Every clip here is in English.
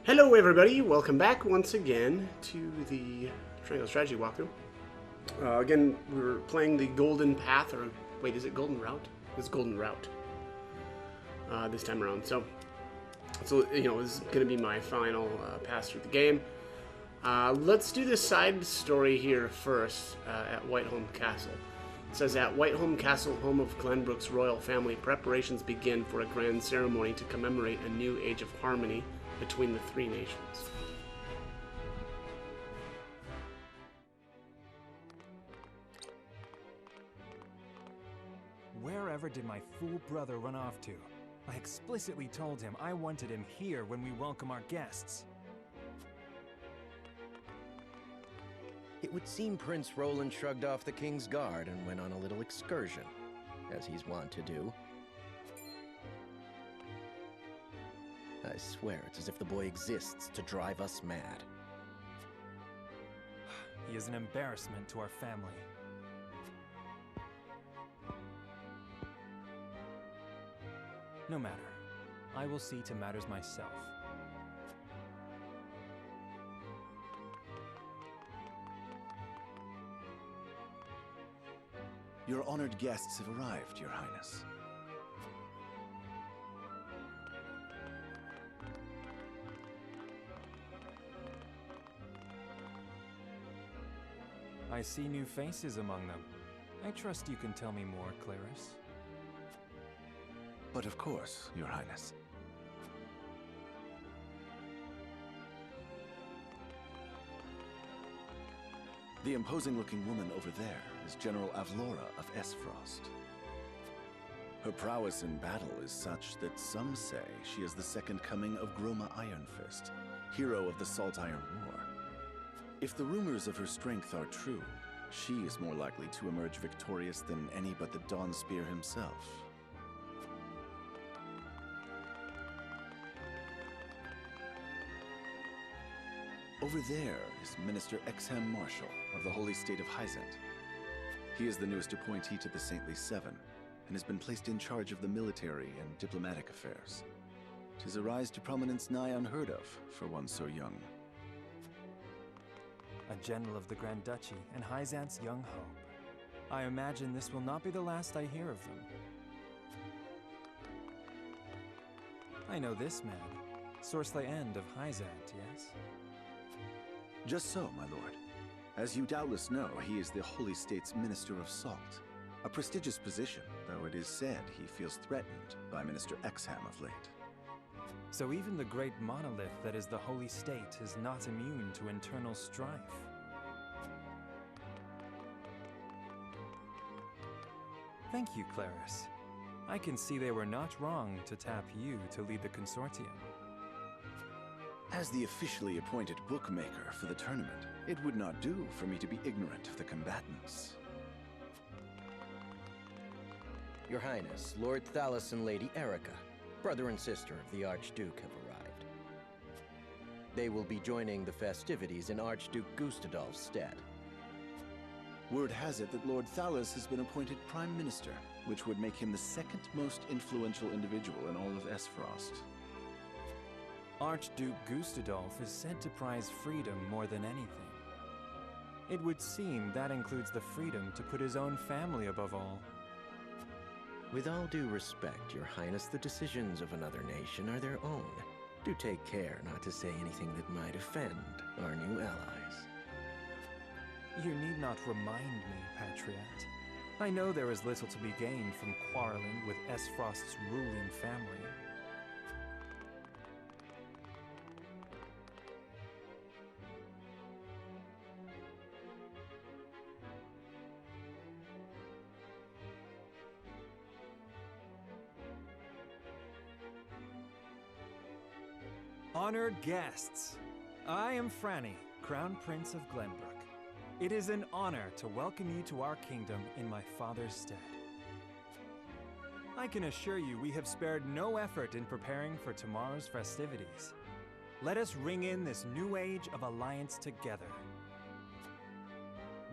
Hello everybody, welcome back once again to the Triangle Strategy walkthrough. Again, we're playing the Golden Path, or wait, is it Golden Route? It's Golden Route this time around. So you know, this is going to be my final pass through the game. Let's do this side story here first at Whiteholm Castle. It says, at Whiteholm Castle, home of Glenbrook's royal family, preparations begin for a grand ceremony to commemorate a new age of harmony between the three nations. Wherever did my fool brother run off to? I explicitly told him I wanted him here when we welcome our guests. It would seem Prince Roland shrugged off the King's Guard and went on a little excursion, as he's wont to do. I swear it's as if the boy exists to drive us mad. He is an embarrassment to our family. No matter. I will see to matters myself. Your honored guests have arrived, Your Highness. I see new faces among them. I trust you can tell me more, Claris. But of course, Your Highness. The imposing-looking woman over there is General Avlora of Esfrost. Her prowess in battle is such that some say she is the second coming of Groma Ironfist, hero of the Salt Iron War. If the rumors of her strength are true, she is more likely to emerge victorious than any but the Dawnspear himself. Over there is Minister Exham Marshall of the Holy State of Hyzant. He is the newest appointee to the Saintly Seven, and has been placed in charge of the military and diplomatic affairs. 'Tis a rise to prominence nigh unheard of for one so young. A general of the Grand Duchy and Hyzant's young hope. I imagine this will not be the last I hear of them. I know this man, Sorsley End of Hyzant, yes? Just so, my lord. As you doubtless know, he is the Holy State's Minister of Salt. A prestigious position, though it is said he feels threatened by Minister Exham of late. So even the great monolith that is the Holy State is not immune to internal strife. Thank you, Claris. I can see they were not wrong to tap you to lead the consortium. As the officially appointed bookmaker for the tournament, it would not do for me to be ignorant of the combatants. Your Highness, Lord Thalos and Lady Erica, brother and sister of the Archduke, have arrived. They will be joining the festivities in Archduke Gustadolf's stead. Word has it that Lord Thalos has been appointed Prime Minister, which would make him the second most influential individual in all of Esfrost. Archduke Gustadolf is said to prize freedom more than anything. It would seem that includes the freedom to put his own family above all. With all due respect, Your Highness, the decisions of another nation are their own. Do take care not to say anything that might offend our new allies. You need not remind me, Patriot. I know there is little to be gained from quarreling with Esfrost's ruling family. Honored guests, I am Franny, Crown Prince of Glenbrook. It is an honor to welcome you to our kingdom in my father's stead. I can assure you we have spared no effort in preparing for tomorrow's festivities. Let us ring in this new age of alliance together.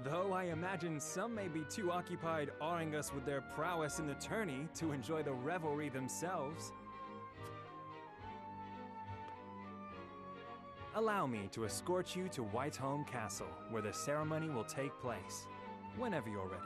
Though I imagine some may be too occupied awing us with their prowess in the tourney to enjoy the revelry themselves. Allow me to escort you to Whiteholm Castle, where the ceremony will take place, whenever you're ready.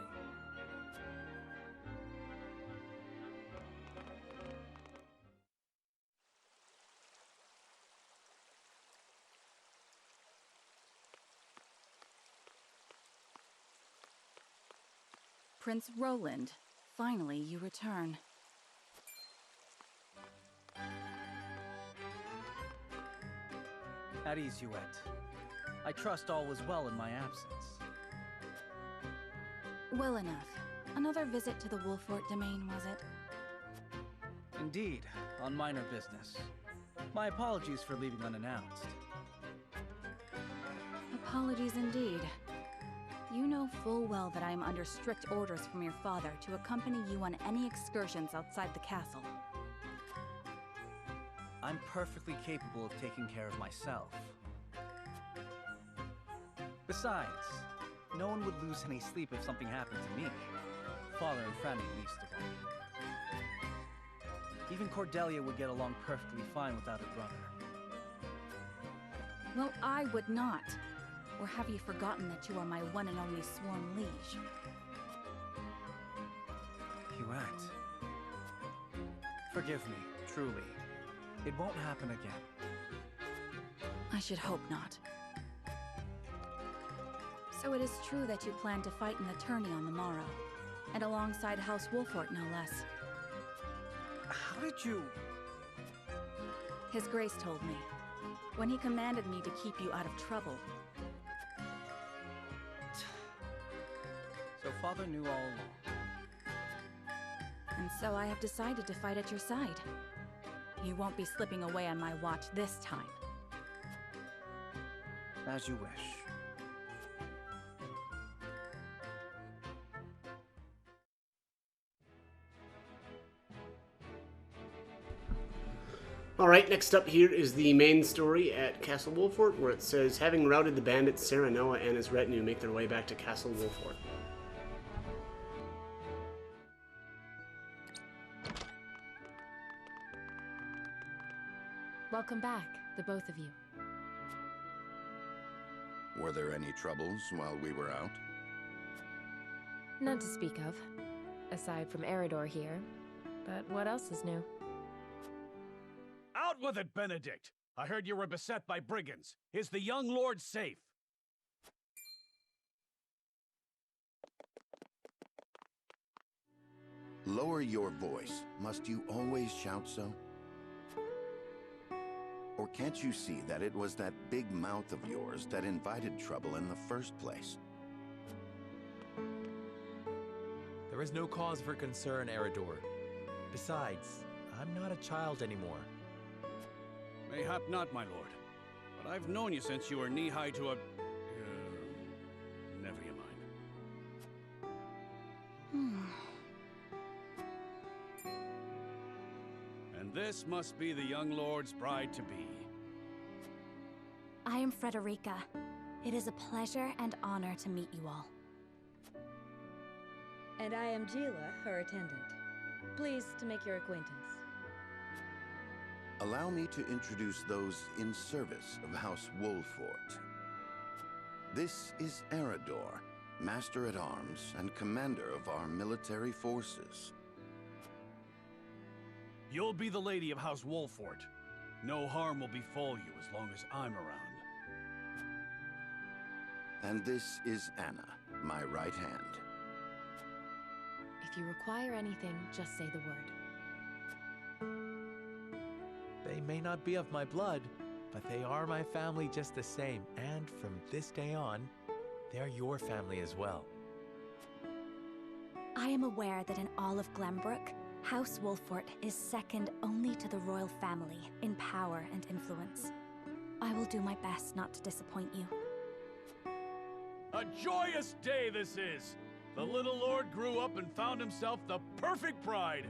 Prince Roland, finally you return. At ease, Huette. I trust all was well in my absence. Well enough. Another visit to the Wolfort domain, was it? Indeed, on minor business. My apologies for leaving unannounced. Apologies indeed. You know full well that I am under strict orders from your father to accompany you on any excursions outside the castle. I'm perfectly capable of taking care of myself. Besides, no one would lose any sleep if something happened to me. Father and Franny least of all. Even Cordelia would get along perfectly fine without her brother. Well, I would not. Or have you forgotten that you are my one and only sworn liege? Huette. Forgive me, truly. It won't happen again. I should hope not. So it is true that you plan to fight in the tourney on the morrow, and alongside House Wolfort, no less. How did you... His Grace told me, when he commanded me to keep you out of trouble. So Father knew all along. And so I have decided to fight at your side. You won't be slipping away on my watch this time. As you wish. Alright, next up here is the main story at Castle Wolfort, where it says, having routed the bandits, Serenoa and his retinue make their way back to Castle Wolfort. Welcome back, the both of you. Were there any troubles while we were out? None to speak of, aside from Eridor here. But what else is new? Out with it, Benedict! I heard you were beset by brigands. Is the young lord safe? Lower your voice. Must you always shout so? Or can't you see that it was that big mouth of yours that invited trouble in the first place? There is no cause for concern, Eridor. Besides, I'm not a child anymore. Mayhap not, my lord. But I've known you since you were knee-high to a... never you mind. And this must be the young lord's bride-to-be. I am Frederica. It is a pleasure and honor to meet you all. And I am Gila, her attendant. Pleased to make your acquaintance. Allow me to introduce those in service of House Wolfort. This is Eridor, Master-at-Arms and commander of our military forces. You'll be the lady of House Wolfort. No harm will befall you as long as I'm around. And this is Anna, my right hand. If you require anything, just say the word. They may not be of my blood, but they are my family just the same. And from this day on, they're your family as well. I am aware that in all of Glenbrook, House Wolfort is second only to the royal family in power and influence. I will do my best not to disappoint you. A joyous day this is! The little lord grew up and found himself the perfect bride.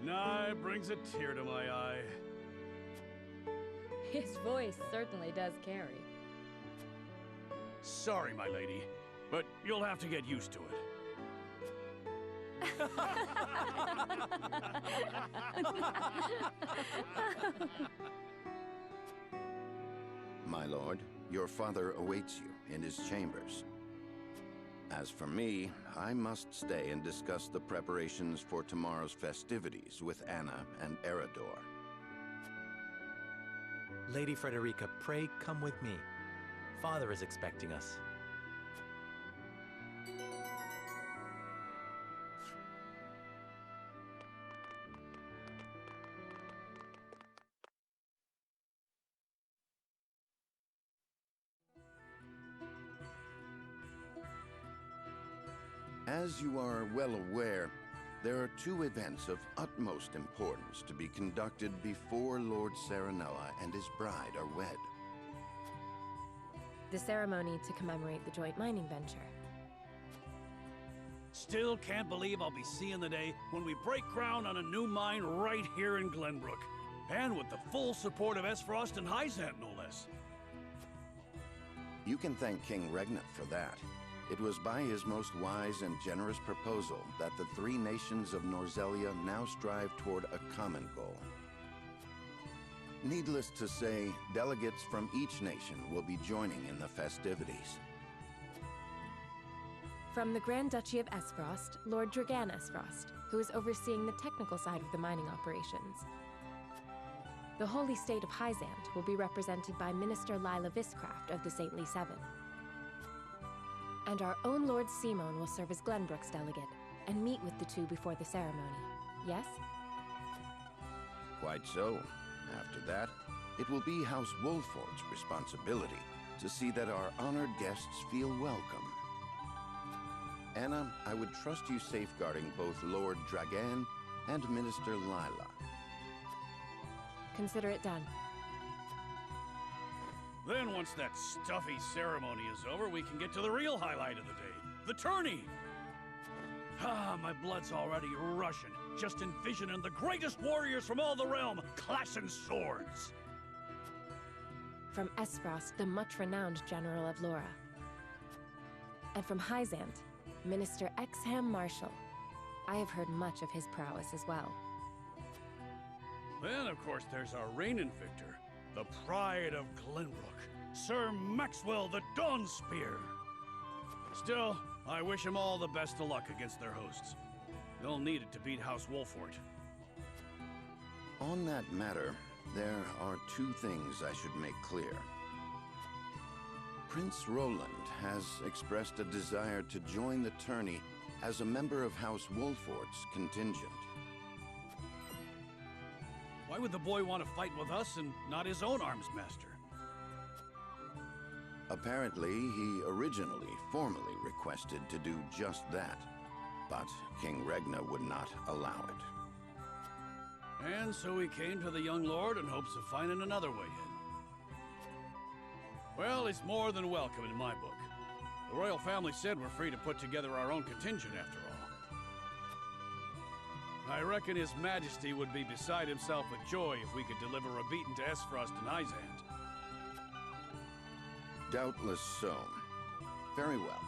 Nigh brings a tear to my eye. His voice certainly does carry. Sorry, my lady, but you'll have to get used to it. My lord, your father awaits you in his chambers. As for me, I must stay and discuss the preparations for tomorrow's festivities with Anna and Eredor. Lady Frederica, pray come with me. Father is expecting us. As you are well aware, there are two events of utmost importance to be conducted before Lord Serenoa and his bride are wed. The ceremony to commemorate the joint mining venture. Still can't believe I'll be seeing the day when we break ground on a new mine right here in Glenbrook. And with the full support of Esfrost and Hyzant, no less. You can thank King Regnant for that. It was by his most wise and generous proposal that the three nations of Norzelia now strive toward a common goal. Needless to say, delegates from each nation will be joining in the festivities. From the Grand Duchy of Esfrost, Lord Dragan Esfrost, who is overseeing the technical side of the mining operations. The Holy State of Hyzant will be represented by Minister Lila Viscraft of the Saintly Seven. And our own Lord Simon will serve as Glenbrook's delegate and meet with the two before the ceremony. Yes? Quite so. After that, it will be House Wolfort's responsibility to see that our honored guests feel welcome. Anna, I would trust you safeguarding both Lord Dragan and Minister Lila. Consider it done. Then once that stuffy ceremony is over, we can get to the real highlight of the day. The tourney! Ah, my blood's already rushing, just envisioning the greatest warriors from all the realm clashing swords. From Esfrost, the much-renowned General of Laura. And from Hyzant, Minister Exham Marshall. I have heard much of his prowess as well. Then, of course, there's our reigning victor, the pride of Glenbrook, Sir Maxwell the Dawnspear. Still, I wish him all the best of luck against their hosts. They'll need it to beat House Wolfort. On that matter, there are two things I should make clear. Prince Roland has expressed a desire to join the tourney as a member of House Wolfort's contingent. Why would the boy want to fight with us and not his own arms master? Apparently, he originally formally requested to do just that, but King Regna would not allow it. And so he came to the young lord in hopes of finding another way in. Well, he's more than welcome in my book. The royal family said we're free to put together our own contingent after all. I reckon His Majesty would be beside himself with joy if we could deliver a beating to Esfrost and Hyzant. Doubtless so. Very well.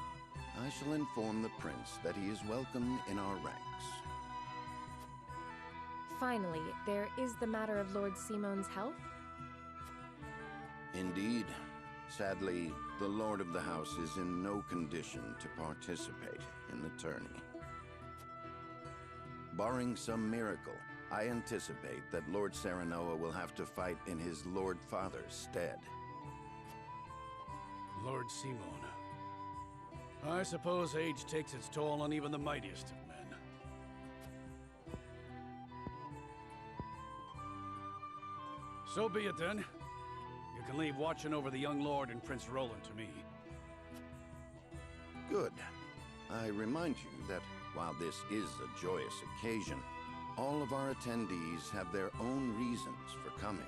I shall inform the prince that he is welcome in our ranks. Finally, there is the matter of Lord Simon's health. Indeed. Sadly, the Lord of the House is in no condition to participate in the tourney. Barring some miracle, I anticipate that Lord Serenoa will have to fight in his Lord Father's stead. Lord Simon. I suppose age takes its toll on even the mightiest of men. So be it then. You can leave watching over the young lord and Prince Roland to me. Good. I remind you that while this is a joyous occasion, all of our attendees have their own reasons for coming.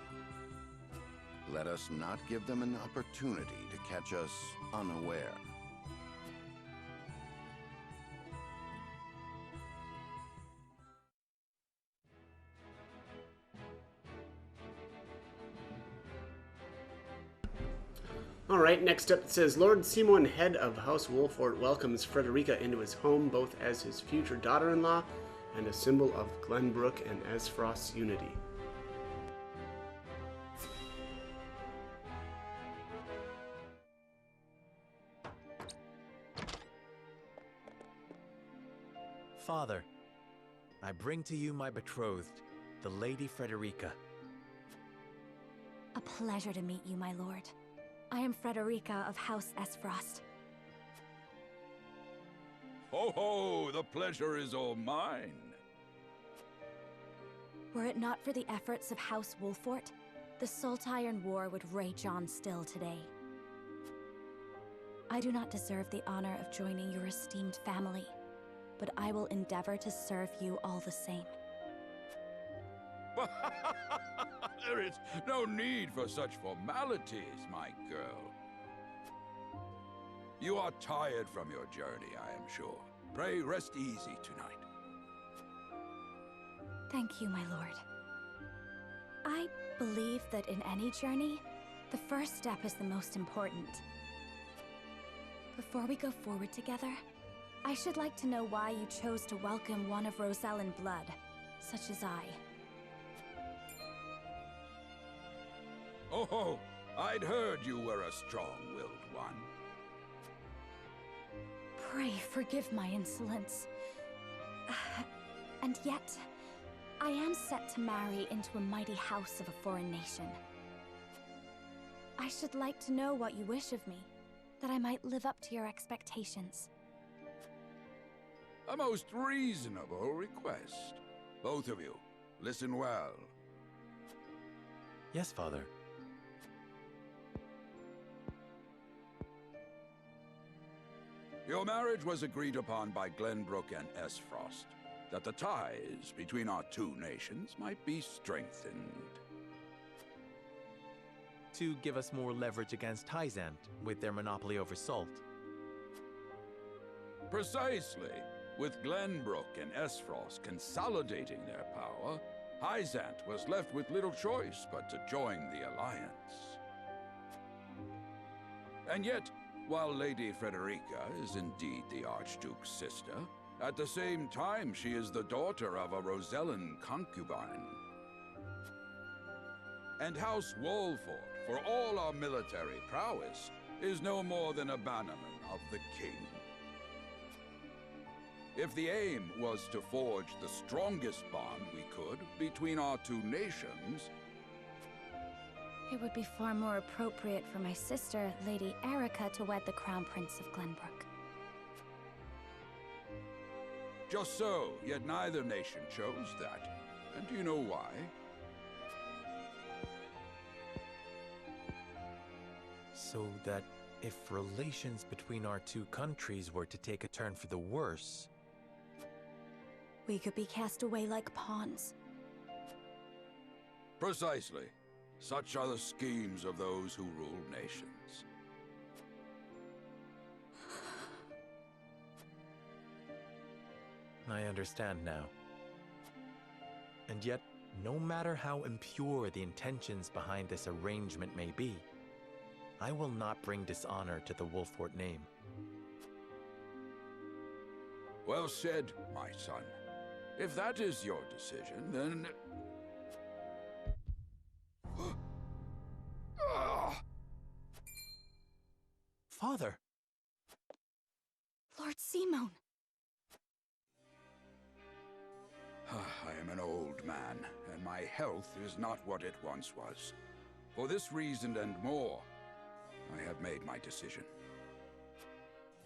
Let us not give them an opportunity to catch us unaware. Alright, next up it says, Lord Simon, head of House Wolfort, welcomes Frederica into his home, both as his future daughter-in-law and a symbol of Glenbrook and Esfrost's unity. Father, I bring to you my betrothed, the Lady Frederica. A pleasure to meet you, my lord. I am Frederica of House Esfrost. Ho ho! The pleasure is all mine. Were it not for the efforts of House Wolfort, the Saltiron War would rage on still today. I do not deserve the honor of joining your esteemed family, but I will endeavor to serve you all the same. There is no need for such formalities, my girl. You are tired from your journey, I am sure. Pray rest easy tonight. Thank you, my lord. I believe that in any journey, the first step is the most important. Before we go forward together, I should like to know why you chose to welcome one of Rosellan blood, such as I. Oh, I'd heard you were a strong-willed one. Pray forgive my insolence. And yet, I am set to marry into a mighty house of a foreign nation. I should like to know what you wish of me, that I might live up to your expectations. A most reasonable request. Both of you, listen well. Yes, Father. Your marriage was agreed upon by Glenbrook and Esfrost, that the ties between our two nations might be strengthened. To give us more leverage against Hyzant with their monopoly over salt. Precisely. With Glenbrook and Esfrost consolidating their power, Hyzant was left with little choice but to join the alliance. And yet, while Lady Frederica is indeed the Archduke's sister, at the same time she is the daughter of a Rosellan concubine. And House Wolfort, for all our military prowess, is no more than a bannerman of the king. If the aim was to forge the strongest bond we could between our two nations... It would be far more appropriate for my sister, Lady Erica, to wed the Crown Prince of Glenbrook. Just so, yet neither nation chose that. And do you know why? So that if relations between our two countries were to take a turn for the worse... We could be cast away like pawns. Precisely. Such are the schemes of those who rule nations. I understand now. And yet, no matter how impure the intentions behind this arrangement may be, I will not bring dishonor to the Wolfort name. Well said, my son. If that is your decision, then... Father! Lord Simon! I am an old man, and my health is not what it once was. For this reason and more, I have made my decision.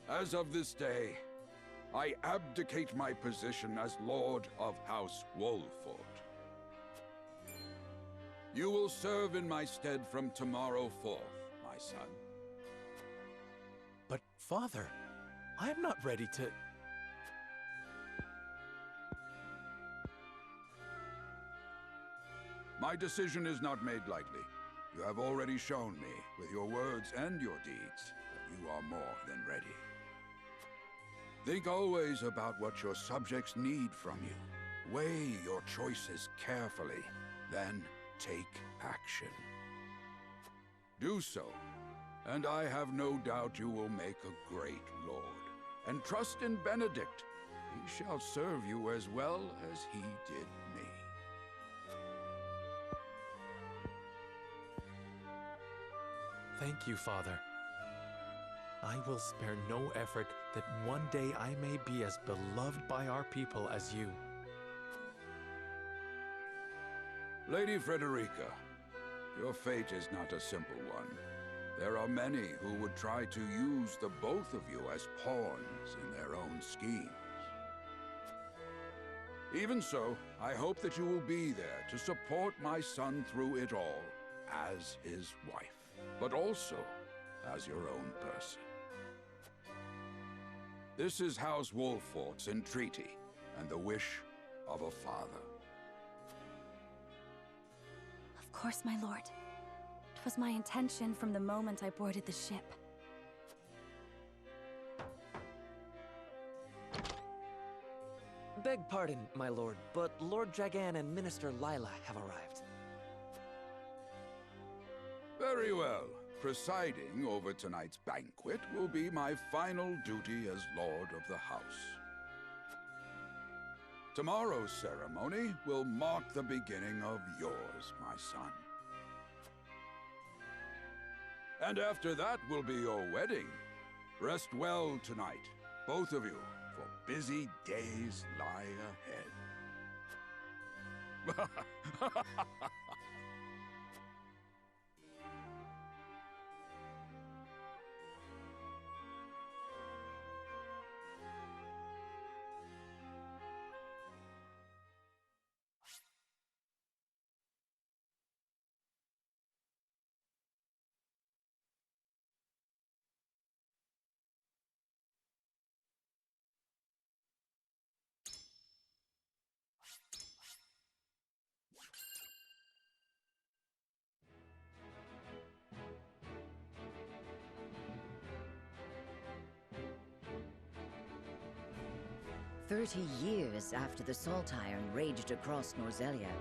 As of this day, I abdicate my position as Lord of House Wolfort. You will serve in my stead from tomorrow forth, my son. But, Father, I am not ready to... My decision is not made lightly. You have already shown me, with your words and your deeds, that you are more than ready. Think always about what your subjects need from you. Weigh your choices carefully, then take action. Do so, and I have no doubt you will make a great lord. And trust in Benedict. He shall serve you as well as he did me. Thank you, Father. I will spare no effort that one day I may be as beloved by our people as you. Lady Frederica, your fate is not a simple one. There are many who would try to use the both of you as pawns in their own schemes. Even so, I hope that you will be there to support my son through it all, as his wife, but also as your own person. This is House Wolfort's entreaty, and the wish of a father. Of course, my lord. It was my intention from the moment I boarded the ship. Beg pardon, my lord, but Lord Dragan and Minister Lila have arrived. Very well. Presiding over tonight's banquet will be my final duty as Lord of the House. Tomorrow's ceremony will mark the beginning of yours, my son. And after that will be your wedding. Rest well tonight, both of you, for busy days lie ahead. Years after the Salt Iron raged across Norzelia,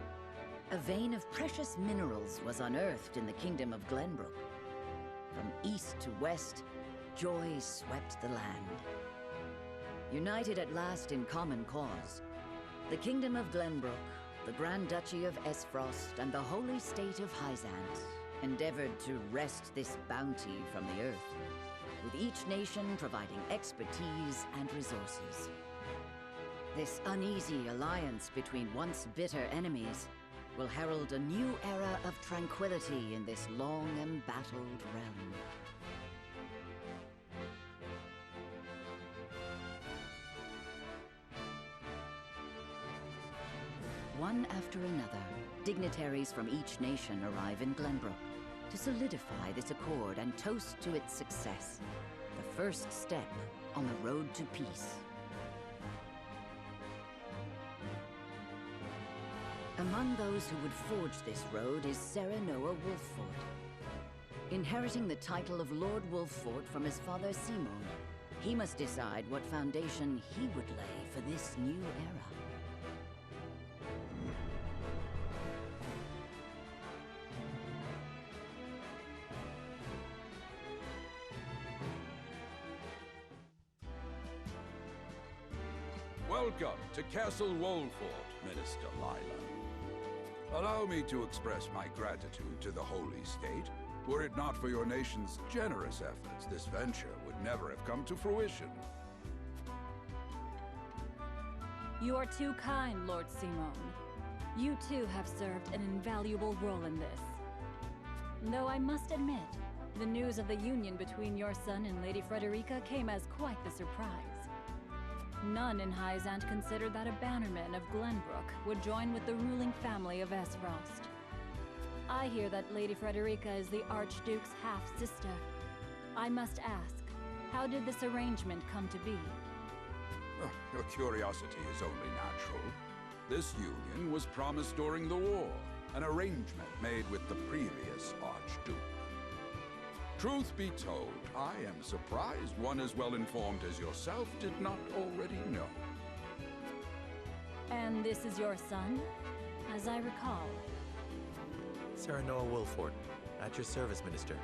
a vein of precious minerals was unearthed in the kingdom of Glenbrook. From east to west, joy swept the land. United at last in common cause, the kingdom of Glenbrook, the Grand Duchy of Esfrost, and the holy state of Hyzant endeavored to wrest this bounty from the earth, with each nation providing expertise and resources. This uneasy alliance between once bitter enemies will herald a new era of tranquility in this long embattled realm. One after another, dignitaries from each nation arrive in Glenbrook to solidify this accord and toast to its success, the first step on the road to peace. Among those who would forge this road is Serenoa Wolffort. Inheriting the title of Lord Wolffort from his father Simon, he must decide what foundation he would lay for this new era. Welcome to Castle Wolffort, Minister Lila. Allow me to express my gratitude to the Holy State. Were it not for your nation's generous efforts, this venture would never have come to fruition. You are too kind, Lord Simon. You too have served an invaluable role in this. Though I must admit, the news of the union between your son and Lady Frederica came as quite the surprise. None in Hyzant considered that a bannerman of Glenbrook would join with the ruling family of Esfrost. I hear that Lady Frederica is the Archduke's half-sister. I must ask, how did this arrangement come to be? Your curiosity is only natural. This union was promised during the war, an arrangement made with the previous Archduke. Truth be told, I am surprised one as well informed as yourself did not already know. And this is your son, as I recall. Serenoa Wolffort, at your service, Minister.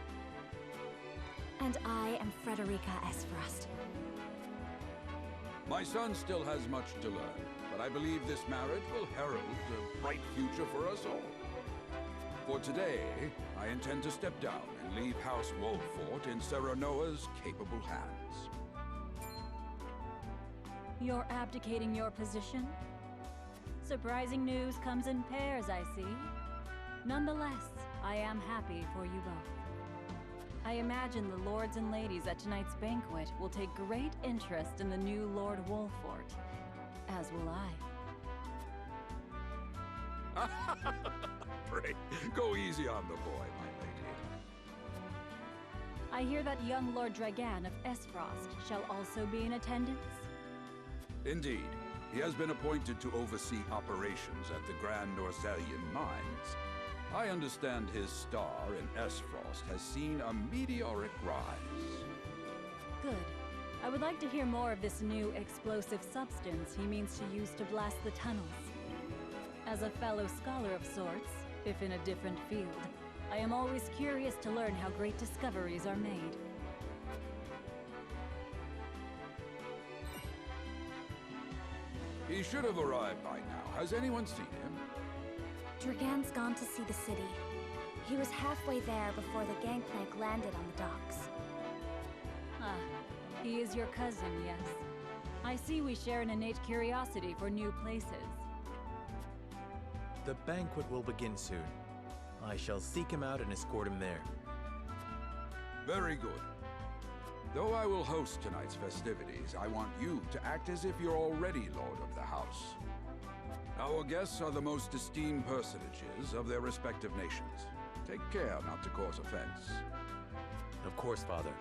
And I am Frederica Esfrost. My son still has much to learn, but I believe this marriage will herald a bright future for us all. For today, I intend to step down and leave House Wolffort in Serenoa's capable hands. You're abdicating your position? Surprising news comes in pairs, I see. Nonetheless, I am happy for you both. I imagine the lords and ladies at tonight's banquet will take great interest in the new Lord Wolffort, as will I. Pray, go easy on the boy, my lady. I hear that young Lord Dragan of Esfrost shall also be in attendance? Indeed. He has been appointed to oversee operations at the Grand Norzelian mines. I understand his star in Esfrost has seen a meteoric rise. Good. I would like to hear more of this new explosive substance he means to use to blast the tunnels. As a fellow scholar of sorts, if in a different field, I am always curious to learn how great discoveries are made. He should have arrived by now. Has anyone seen him? Dragan's gone to see the city. He was halfway there before the gangplank landed on the docks. Ah, he is your cousin, yes. I see we share an innate curiosity for new places. The banquet will begin soon. I shall seek him out and escort him there. Very good. Though I will host tonight's festivities, I want you to act as if you're already Lord of the House. Our guests are the most esteemed personages of their respective nations. Take care not to cause offense. Of course, Father.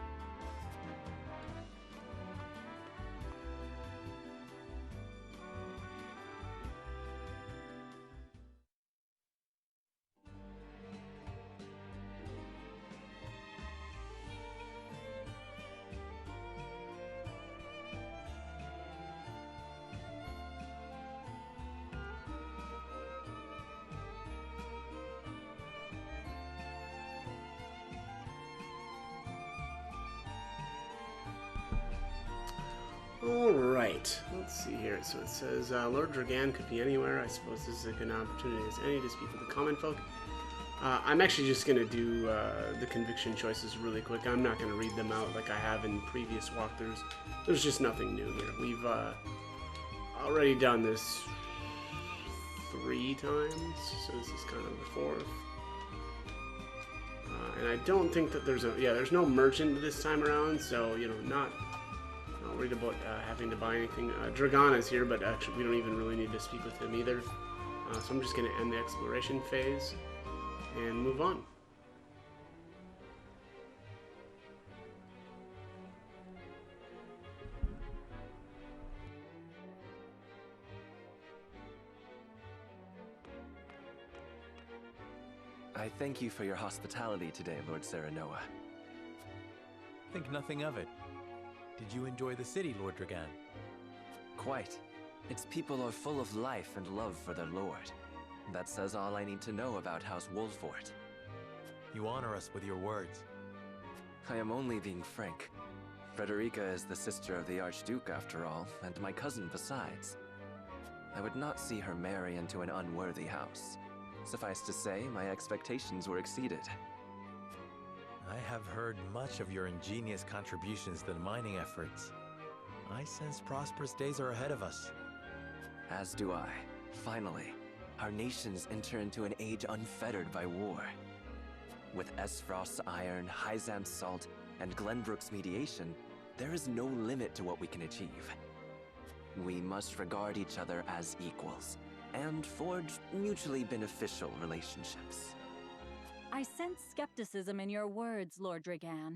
Alright, let's see here. So it says, Lord Dragan could be anywhere. I suppose this is a good opportunity as any to speak with the common folk. I'm actually just going to do the conviction choices really quick. I'm not going to read them out like I have in previous walkthroughs. There's just nothing new here. We've already done this 3 times, so this is kind of the 4th. And I don't think that there's no merchant this time around, so, you know, not worried about having to buy anything. Dragan is here, but actually we don't even really need to speak with him either. So I'm just going to end the exploration phase and move on. I thank you for your hospitality today, Lord Serenoa. Think nothing of it. Did you enjoy the city, Lord Dragan? Quite. Its people are full of life and love for their lord. That says all I need to know about House Wolffort. You honor us with your words. I am only being frank. Frederica is the sister of the Archduke, after all, and my cousin besides. I would not see her marry into an unworthy house. Suffice to say, my expectations were exceeded. I have heard much of your ingenious contributions to the mining efforts. I sense prosperous days are ahead of us. As do I. Finally, our nations enter into an age unfettered by war. With Esfrost's iron, Hyzam's salt, and Glenbrook's mediation, there is no limit to what we can achieve. We must regard each other as equals, and forge mutually beneficial relationships. I sense skepticism in your words, Lord Dragan.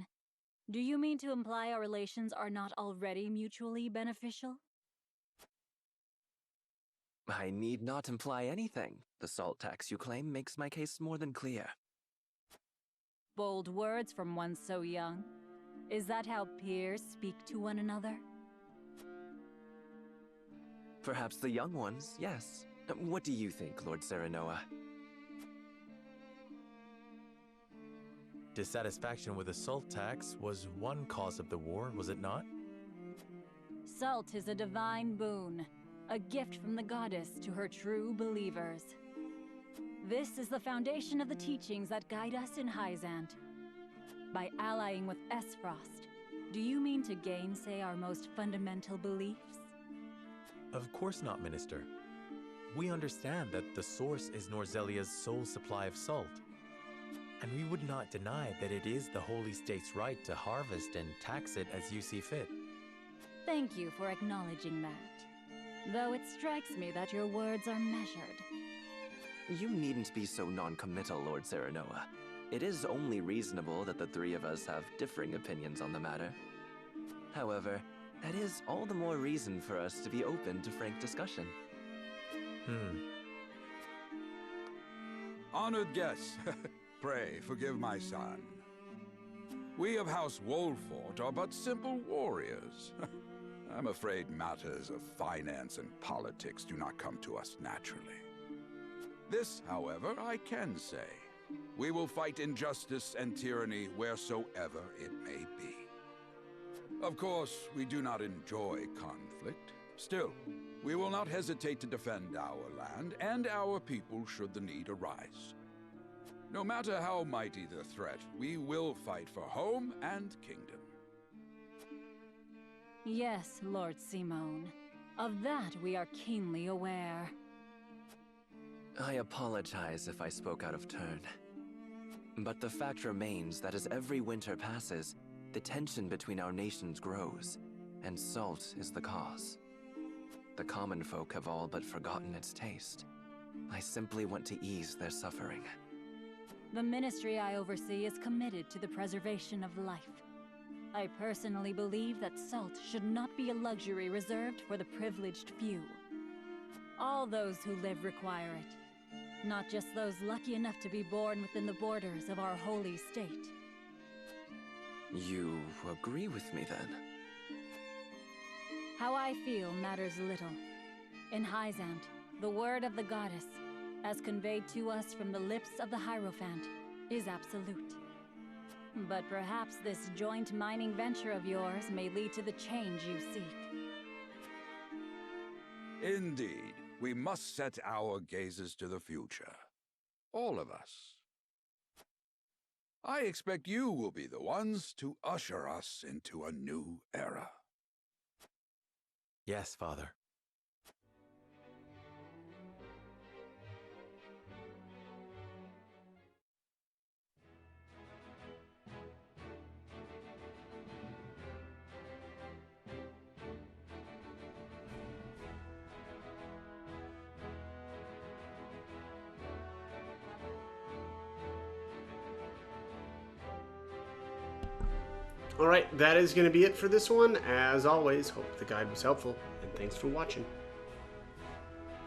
Do you mean to imply our relations are not already mutually beneficial? I need not imply anything. The salt tax you claim makes my case more than clear. Bold words from one so young. Is that how peers speak to one another? Perhaps the young ones, yes. What do you think, Lord Serenoa? Dissatisfaction with the salt tax was one cause of the war, was it not? Salt is a divine boon, a gift from the goddess to her true believers. This is the foundation of the teachings that guide us in Hyzant. By allying with Esfrost, do you mean to gainsay our most fundamental beliefs? Of course not, Minister. We understand that the source is Norzelia's sole supply of salt. And we would not deny that it is the Holy State's right to harvest and tax it as you see fit. Thank you for acknowledging that. Though it strikes me that your words are measured. You needn't be so non-committal, Lord Serenoa. It is only reasonable that the three of us have differing opinions on the matter. However, that is all the more reason for us to be open to frank discussion. Honored guests, pray forgive my son. We of House Wolfort are but simple warriors. I'm afraid matters of finance and politics do not come to us naturally. This, however, I can say. We will fight injustice and tyranny wheresoever it may be. Of course, we do not enjoy conflict. Still, we will not hesitate to defend our land and our people should the need arise. No matter how mighty the threat, we will fight for home and kingdom. Yes, Lord Simone. Of that we are keenly aware. I apologize if I spoke out of turn. But the fact remains that as every winter passes, the tension between our nations grows, and salt is the cause. The common folk have all but forgotten its taste. I simply want to ease their suffering. The ministry I oversee is committed to the preservation of life. I personally believe that salt should not be a luxury reserved for the privileged few. All those who live require it, not just those lucky enough to be born within the borders of our holy state. You agree with me, then? How I feel matters little. In Hyzant, the word of the goddess, as conveyed to us from the lips of the Hierophant, is absolute. But perhaps this joint mining venture of yours may lead to the change you seek. Indeed, we must set our gazes to the future. All of us. I expect you will be the ones to usher us into a new era. Yes, Father. Alright, that is going to be it for this one. As always, hope the guide was helpful, and thanks for watching.